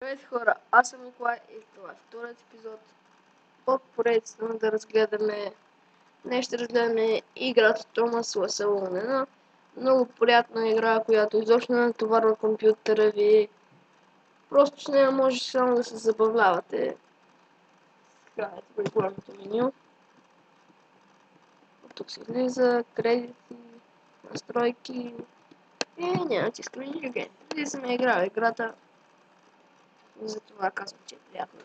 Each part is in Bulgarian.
Здравейте хора, аз съм Николай и това е вторият епизод от поредицата на да разгледаме. Днес ще разгледаме играта Томас Ласалон. Една много приятна игра, която изобщо не натоварва компютъра ви. Просто с нея може само да се забавлявате. Сега ето го главното меню. От тук се влиза, кредити, настройки и няма че искаме никакъв. Преди съм играл играта, затова казвам, че е приятно.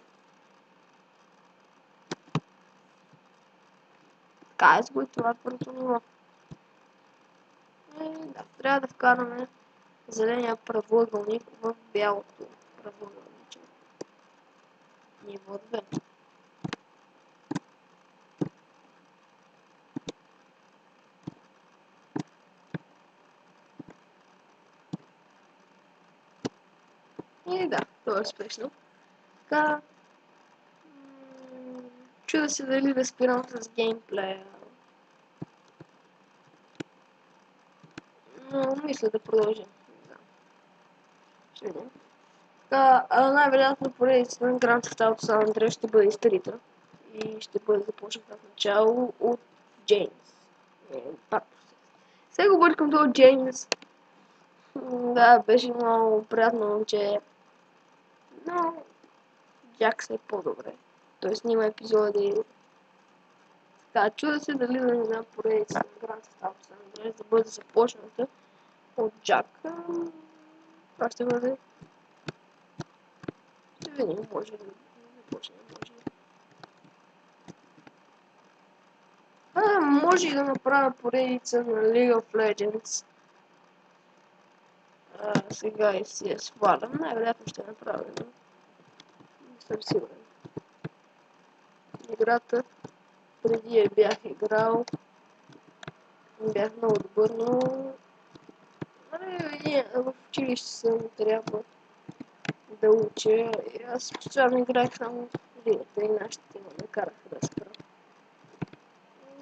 Така, ето го и това е първото ниво. Да, трябва да вкараме зеления правоъгълник в бялото правоъгълниче. Ниво 2. И да, това е успешно. Така, чуда се дали да спирам с геймплея. Но мисля да продължим. Да. Ще видим. Така, най-вероятно поредицата на Grand Theft Auto San Andreas ще бъде изтрита. И ще бъде започната в начало от Джеймс. Сега го бъркам до Джеймс. Да, беше много приятно момче. Но Джак е по-добре. Той снима епизоди. Така, чуда се дали да не знам поредица на Grand Theft Auto San Andreas да бъде започната от Джак. Това ще бъде. Ще видим, може да започне, може и да направя поредица на League of Legends. Сега и си я свалям. Най-вероятно ще направя, но не съм сигурен. Играта преди я бях играл. Бях много добър, но в училище съм трябва да уча. И аз постоянно играех само в лигата и нашите ме накараха да спра.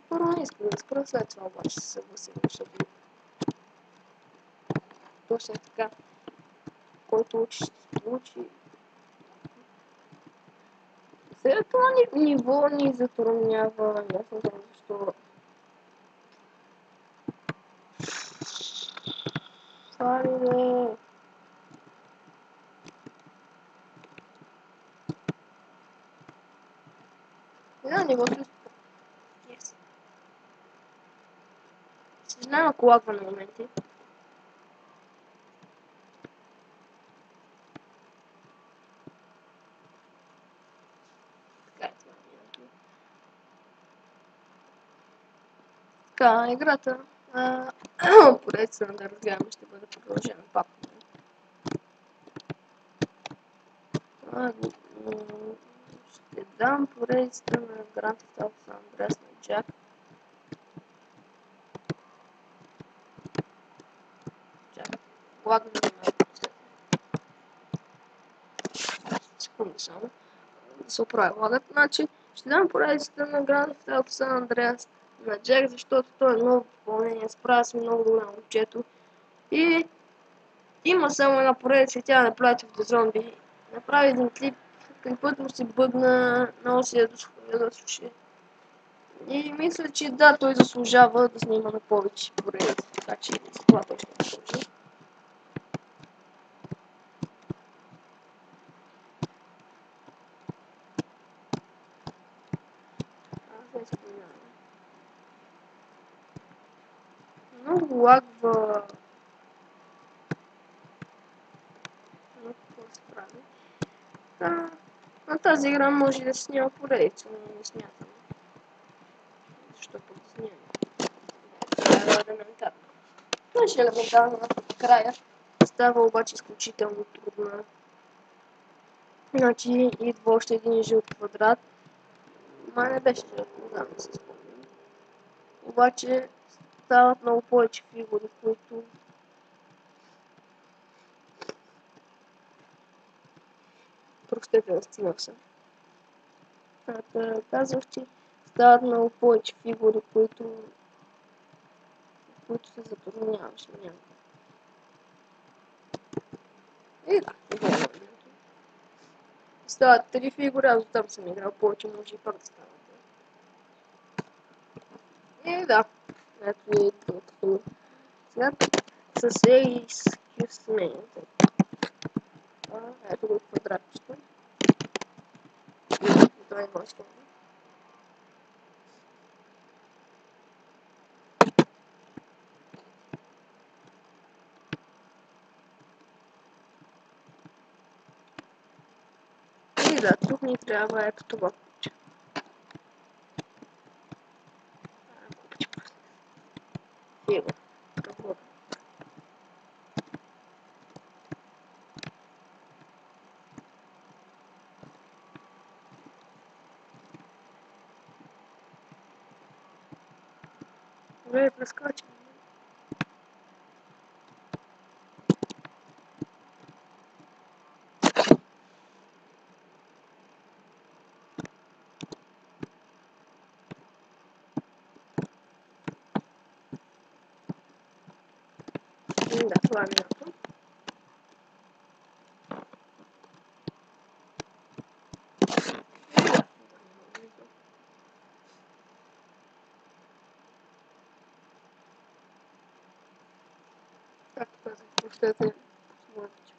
Първо не искам да спра, след това обаче се съгласим, защото точно така, който учи ще се получи. Сега това ниво ни затруднява, не знам защо. Това ли да е? Да, нивото е yes. Съжалявам ако лагва на моменти. Така е това минато. Така, играта поредица на да разгледаме ще бъде продължена пак. Ще дам поредицата на Grand Theft Auto San Andreas на Джак. Лагна на секунда само. Да се оправя лагът. Значи, ще дам поредицата на Grand Theft Auto San Andreas на Джак, защото той е ново допълнение, справя се много добре на момчето. И има само една поредица и тя на Plot of the Zombie. Направи един клип, клипът му се бъгна, много си да слуши. И мисля, че да, той заслужава да снима на повече поредици, така че с това той ще продължи. Много лагва. Но какво се прави? На тази игра може да се снима поредица, но не смятам. Защо пък да снимам? Това е елементарно. Значи елементарно в края става обаче изключително трудна. Значи идва още един жълт квадрат. Май не беше жълт, не знам да се спомням. Обаче стават много повече фигури, които простете, настигнах се. Казвах, че стават много повече фигури, които се затрудняваше някакво. И да, това е момento. стават 3 фигури, аз там съм играл повече, може и пак да става. И да, ето и тук. Сега с A с Q смените. Ето го квадратчето. И това е важно. И да, тук ни трябва ето това купче. Фига. Какво? Добре, прескачам. Да, това е място. Както казах, простете смъртче.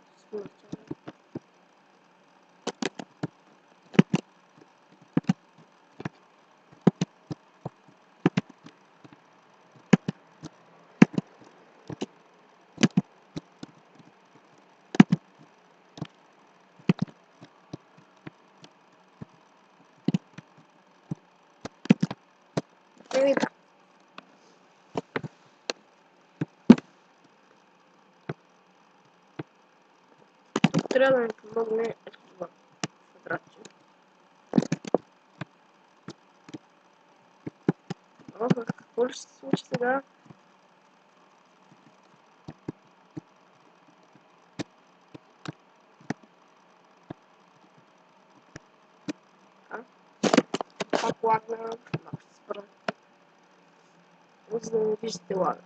Еми да. Тук трябва да ми помогне ето това квадратче. Какво ли ще се случи сега? Пак лагна, малко ще спра. За да не виждате лага.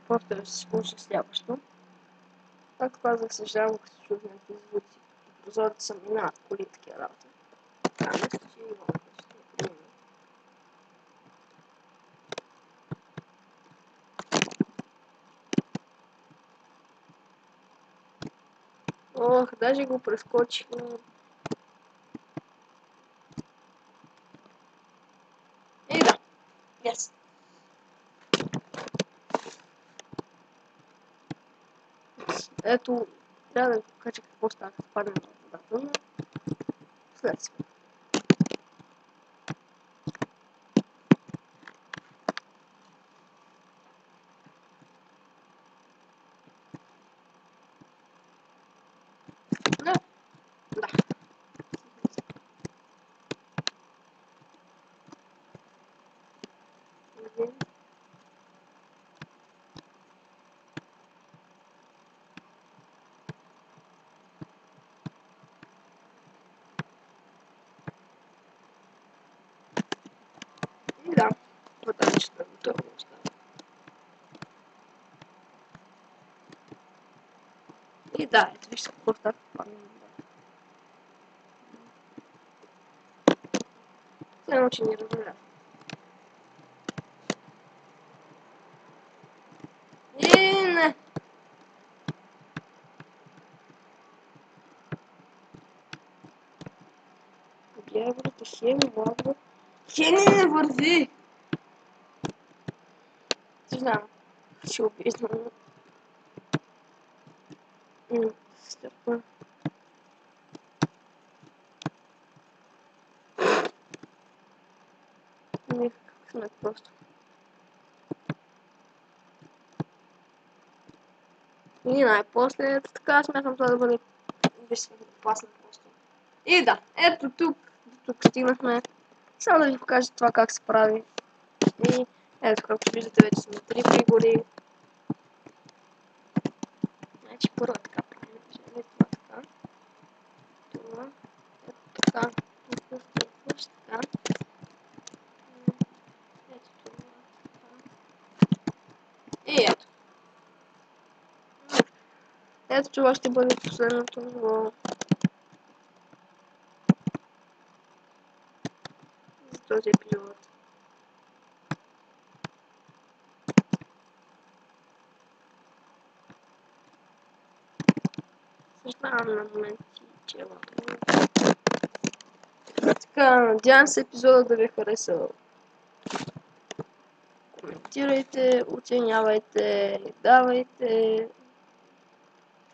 Просто да се случи следващо. Както казах, съжалявам, като се чуят някакви звуци. Прозорите са минават коли, такива работи. Да, мисля, че имам нещо. Ох, даже го прескочихме. И да, yes. Ето, трябва да ви покажа какво става, като падне на водата, но след сега. Да, да. И да, водачета, готово остава. И да, ето вижте какво става, падне на водата. Само, че ни разбира. И не! Дяволите, хем лагва. Хеми не върви! Не знам, ще обизнам. Стъпа. Никакъв късмет просто. И най-после, така смятам това да бъде безопасно просто. И да, ето тук стигнахме. Само да ви покажа това как се прави. И ето, както виждате, вече сме 3 фигури. Значи първо така правим. Това така. Това. Ето така. Тук стигваш така. Ето това. Така. И ето. Ето това ще бъде последното ниво. този епизод. Съжалявам на моменти, че е лагало. Така, надявам се епизода да ви е харесал. Коментирайте, оценявайте, давайте,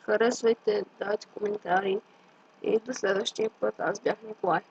харесвайте, давайте коментари. И до следващия път. Аз бях Николай.